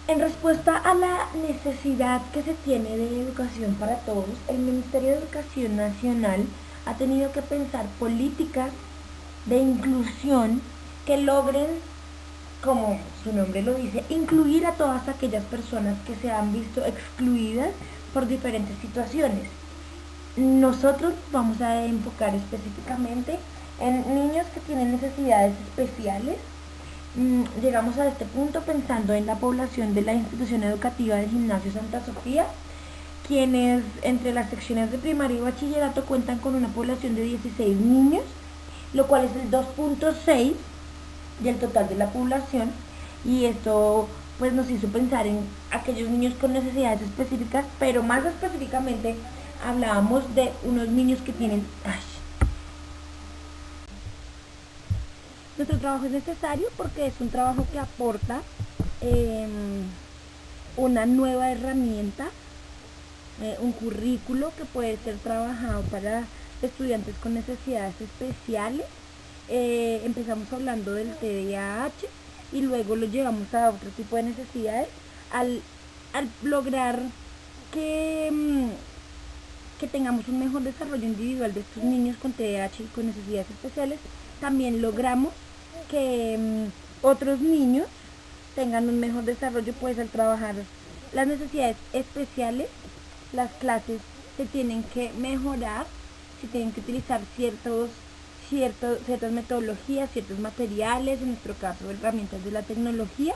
En respuesta a la necesidad que se tiene de educación para todos, el Ministerio de Educación Nacional ha tenido que pensar políticas de inclusión que logren, como su nombre lo dice, incluir a todas aquellas personas que se han visto excluidas por diferentes situaciones. Nosotros vamos a enfocar específicamente en niños que tienen necesidades especiales. Llegamos a este punto pensando en la población de la institución educativa del Gimnasio Santa Sofía, quienes entre las secciones de primaria y bachillerato cuentan con una población de 16 niños, lo cual es el 2.6 del total de la población, y esto pues nos hizo pensar en aquellos niños con necesidades específicas, pero más específicamente hablábamos de unos niños que tienen... Nuestro trabajo es necesario porque es un trabajo que aporta eh, una nueva herramienta, un currículo que puede ser trabajado para estudiantes con necesidades especiales. Empezamos hablando del TDAH y luego lo llevamos a otro tipo de necesidades al lograr que, que tengamos un mejor desarrollo individual de estos niños con TDAH y con necesidades especiales. También logramos que otros niños tengan un mejor desarrollo, pues al trabajar las necesidades especiales, las clases se tienen que mejorar, se tienen que utilizar ciertas metodologías, ciertos materiales, en nuestro caso herramientas de la tecnología,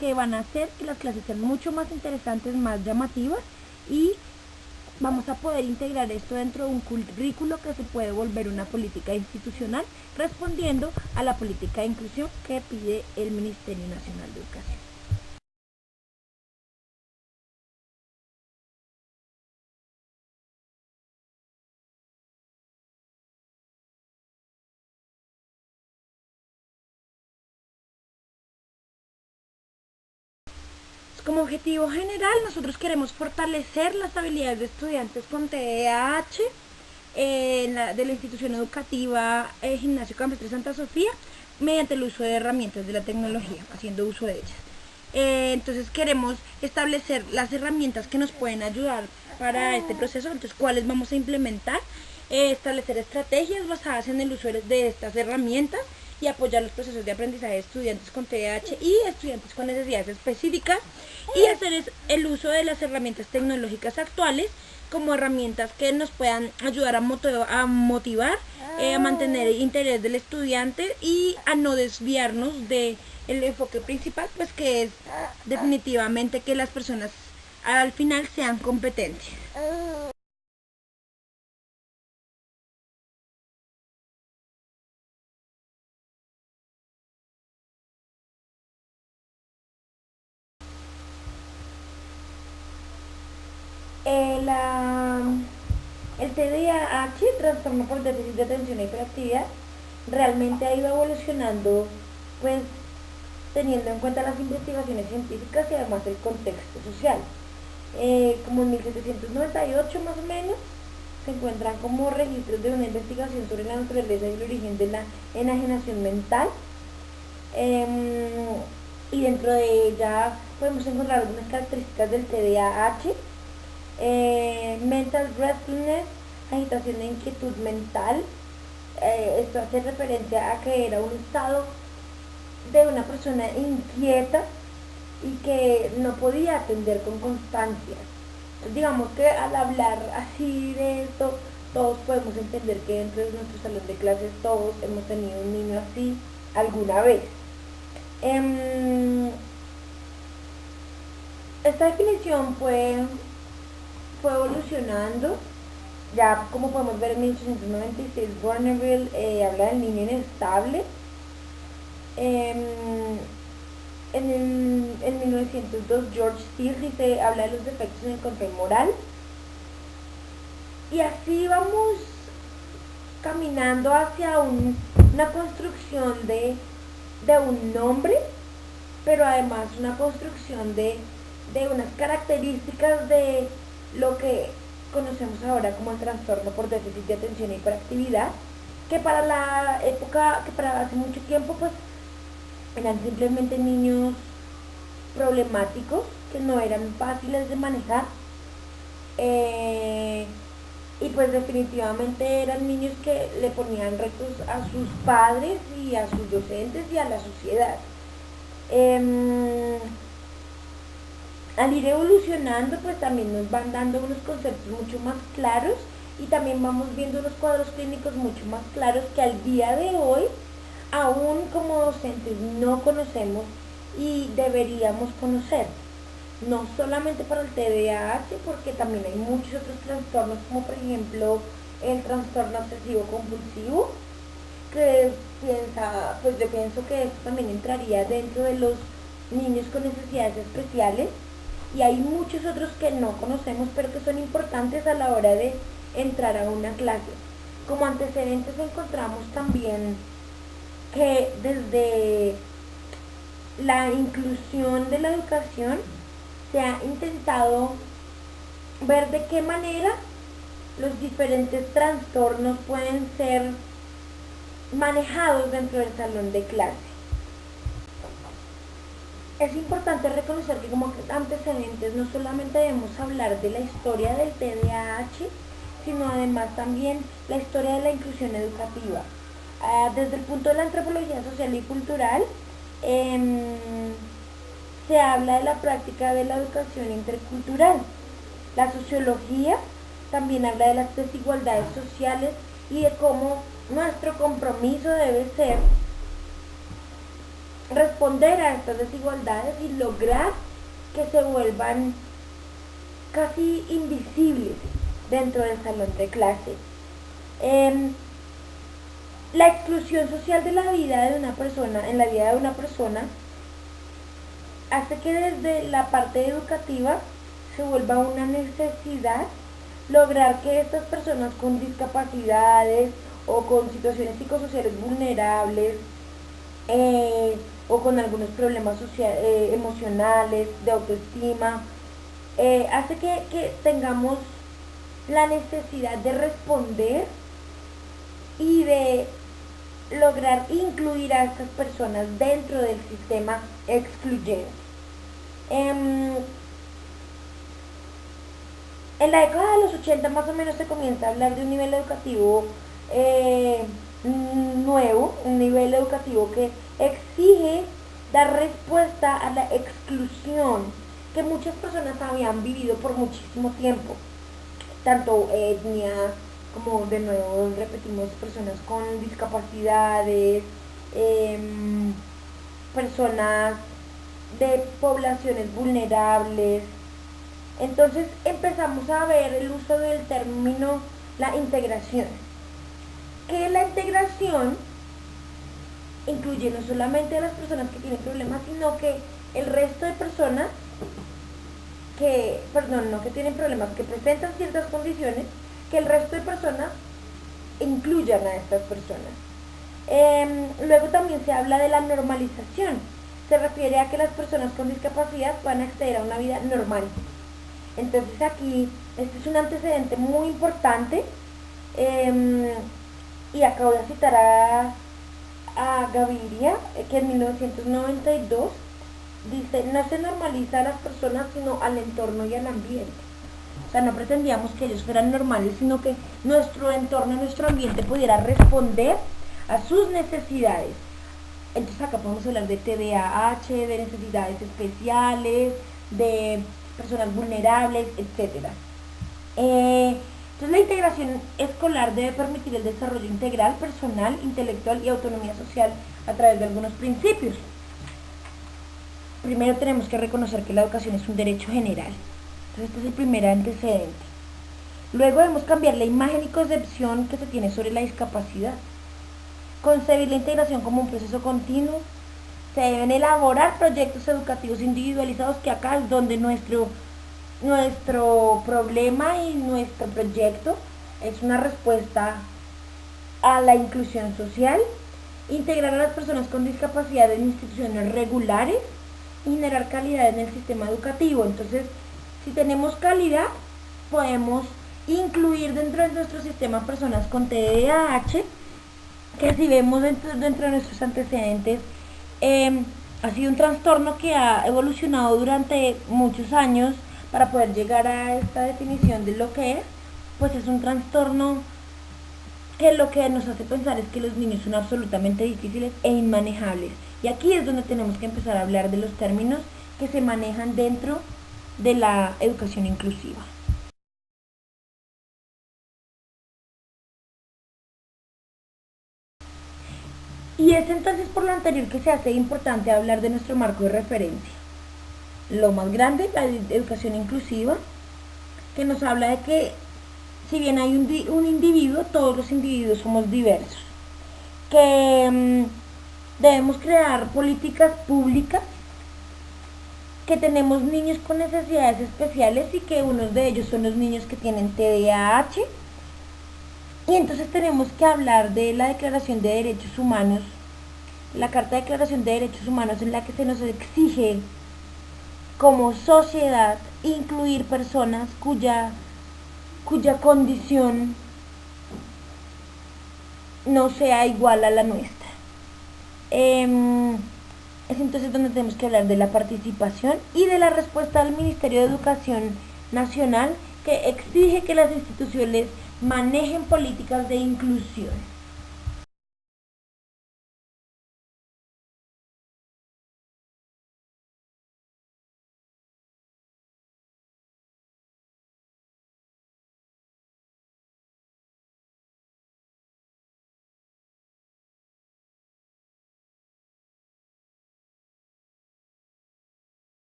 que van a hacer que las clases sean mucho más interesantes, más llamativas, y vamos a poder integrar esto dentro de un currículo que se puede volver una política institucional, respondiendo a la política de inclusión que pide el Ministerio Nacional de Educación. Como objetivo general, nosotros queremos fortalecer las habilidades de estudiantes con TDAH de la institución educativa Gimnasio Campestre Santa Sofía mediante el uso de herramientas de la tecnología, haciendo uso de ellas. Entonces queremos establecer las herramientas que nos pueden ayudar para este proceso, entonces cuáles vamos a implementar, establecer estrategias basadas en el uso de estas herramientas y apoyar los procesos de aprendizaje de estudiantes con TDAH y estudiantes con necesidades específicas, y hacer el uso de las herramientas tecnológicas actuales como herramientas que nos puedan ayudar a motivar, a mantener el interés del estudiante y a no desviarnos del enfoque principal, pues que es definitivamente que las personas al final sean competentes. Eh, la, el TDAH, trastorno por déficit de atención e hiperactividad, realmente ha ido evolucionando, pues teniendo en cuenta las investigaciones científicas y además el contexto social. Como en 1798 más o menos, se encuentran como registros de una investigación sobre la naturaleza y el origen de la enajenación mental. Y dentro de ella podemos encontrar algunas características del TDAH: mental restlessness, agitación e inquietud mental. Esto hace referencia a que era un estado de una persona inquieta y que no podía atender con constancia. Entonces, digamos que al hablar así de esto, todos podemos entender que dentro de nuestro salón de clases todos hemos tenido un niño así alguna vez. Esta definición fue evolucionando. Ya como podemos ver en 1896, Bonneville habla del niño inestable. En 1902, George Steele habla de los defectos en el control moral. Y así vamos caminando hacia una construcción de un nombre, pero además una construcción de unas características de lo que conocemos ahora como el trastorno por déficit de atención e hiperactividad, que para la época, que para hace mucho tiempo, pues eran simplemente niños problemáticos, que no eran fáciles de manejar. Y pues definitivamente eran niños que le ponían retos a sus padres y a sus docentes y a la sociedad. Al ir evolucionando, pues también nos van dando unos conceptos mucho más claros y también vamos viendo unos cuadros clínicos mucho más claros que al día de hoy, aún como docentes, no conocemos y deberíamos conocer. No solamente para el TDAH, porque también hay muchos otros trastornos, como por ejemplo el trastorno obsesivo compulsivo, que pues yo pienso que esto también entraría dentro de los niños con necesidades especiales, y hay muchos otros que no conocemos, pero que son importantes a la hora de entrar a una clase. Como antecedentes encontramos también que desde la inclusión de la educación se ha intentado ver de qué manera los diferentes trastornos pueden ser manejados dentro del salón de clase. Es importante reconocer que como antecedentes no solamente debemos hablar de la historia del TDAH, sino además también la historia de la inclusión educativa. Desde el punto de la antropología social y cultural, se habla de la práctica de la educación intercultural. La sociología también habla de las desigualdades sociales y de cómo nuestro compromiso debe ser responder a estas desigualdades y lograr que se vuelvan casi invisibles dentro del salón de clase. La exclusión social de la vida de una persona, en la vida de una persona, hace que desde la parte educativa se vuelva una necesidad lograr que estas personas con discapacidades o con situaciones psicosociales vulnerables, o con algunos problemas emocionales, de autoestima, hace que tengamos la necesidad de responder y de lograr incluir a estas personas dentro del sistema excluyente. En la década de los 80 más o menos se comienza a hablar de un nivel educativo nuevo, un nivel educativo que exige dar respuesta a la exclusión que muchas personas habían vivido por muchísimo tiempo, tanto etnia como, de nuevo repetimos, personas con discapacidades, personas de poblaciones vulnerables. Entonces empezamos a ver el uso del término la integración, que la integración incluye no solamente a las personas que tienen problemas, sino que el resto de personas no que tienen problemas, que presentan ciertas condiciones, que el resto de personas incluyan a estas personas. Luego también se habla de la normalización, se refiere a que las personas con discapacidad puedan acceder a una vida normal. Entonces aquí, este es un antecedente muy importante, y acá voy a citar a Gaviria, que en 1992 dice: no se normaliza a las personas sino al entorno y al ambiente. O sea, no pretendíamos que ellos fueran normales, sino que nuestro entorno, nuestro ambiente pudiera responder a sus necesidades. Entonces acá podemos hablar de TDAH, de necesidades especiales, de personas vulnerables, etc. Entonces la integración escolar debe permitir el desarrollo integral, personal, intelectual y autonomía social a través de algunos principios. Primero tenemos que reconocer que la educación es un derecho general. Entonces este es el primer antecedente. Luego debemos cambiar la imagen y concepción que se tiene sobre la discapacidad. Concebir la integración como un proceso continuo. Se deben elaborar proyectos educativos individualizados, que acá es donde nuestro problema y nuestro proyecto es una respuesta a la inclusión social. Integrar a las personas con discapacidad en instituciones regulares y generar calidad en el sistema educativo. Entonces, si tenemos calidad, podemos incluir dentro de nuestro sistema personas con TDAH, que si vemos dentro de nuestros antecedentes, ha sido un trastorno que ha evolucionado durante muchos años para poder llegar a esta definición de lo que es, pues es un trastorno que lo que nos hace pensar es que los niños son absolutamente difíciles e inmanejables. Y aquí es donde tenemos que empezar a hablar de los términos que se manejan dentro de la educación inclusiva. Y es entonces por lo anterior que se hace importante hablar de nuestro marco de referencia. Lo más grande, la educación inclusiva, que nos habla de que si bien hay un individuo, todos los individuos somos diversos. Que debemos crear políticas públicas, que tenemos niños con necesidades especiales y que unos de ellos son los niños que tienen TDAH. Y entonces tenemos que hablar de la Declaración de Derechos Humanos, la Carta de Declaración de Derechos Humanos, en la que se nos exige como sociedad incluir personas cuya condición no sea igual a la nuestra. Es entonces donde tenemos que hablar de la participación y de la respuesta del Ministerio de Educación Nacional, que exige que las instituciones manejen políticas de inclusión.